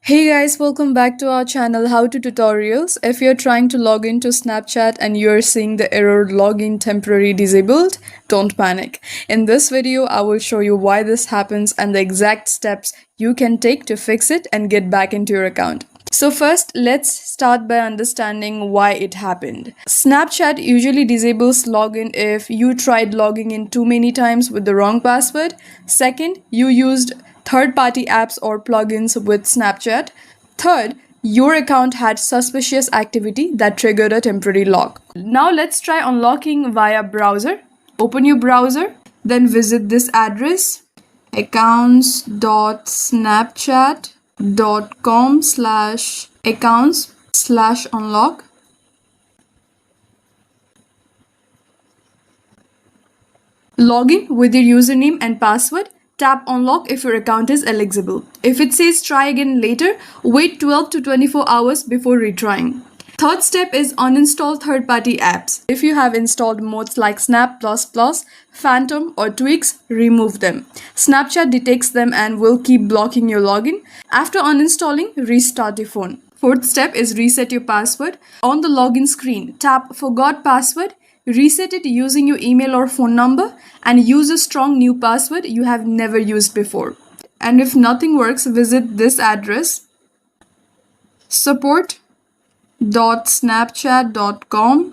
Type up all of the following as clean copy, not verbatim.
Hey guys, welcome back to our channel How to Tutorials. If you're trying to log into Snapchat and you're seeing the error login temporary disabled, don't panic. In this video, I will show you why this happens and the exact steps you can take to fix it and get back into your account. So first, let's start by understanding why it happened. Snapchat usually disables login if you tried logging in too many times with the wrong password. Second, you used third-party apps or plugins with Snapchat. Third, your account had suspicious activity that triggered a temporary lock. Now let's try unlocking via browser. Open your browser, then visit this address accounts.snapchat.com/accounts/unlock. Log in with your username and password. Tap unlock if your account is eligible. If it says try again later, wait 12 to 24 hours before retrying. Third step is uninstall third-party apps. If you have installed modes like Snap++, Phantom or Tweaks, remove them. Snapchat detects them and will keep blocking your login. After uninstalling, restart your phone. Fourth step is reset your password. On the login screen, tap Forgot Password. Reset it using your email or phone number and use a strong new password you have never used before. And if nothing works, visit this address support.snapchat.com.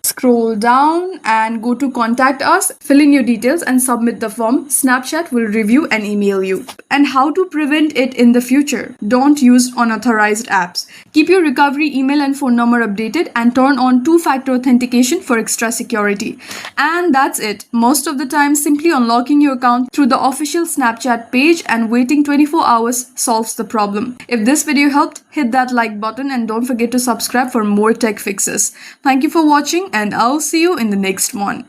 Scroll down and go to contact us, fill in your details and submit the form. Snapchat will review and email you. And how to prevent it in the future? Don't use unauthorized apps. Keep your recovery email and phone number updated and turn on two-factor authentication for extra security. And that's it. Most of the time, simply unlocking your account through the official Snapchat page and waiting 24 hours solves the problem. If this video helped, hit that like button and don't forget to subscribe for more tech fixes. Thank you for watching and I'll see you in the next one.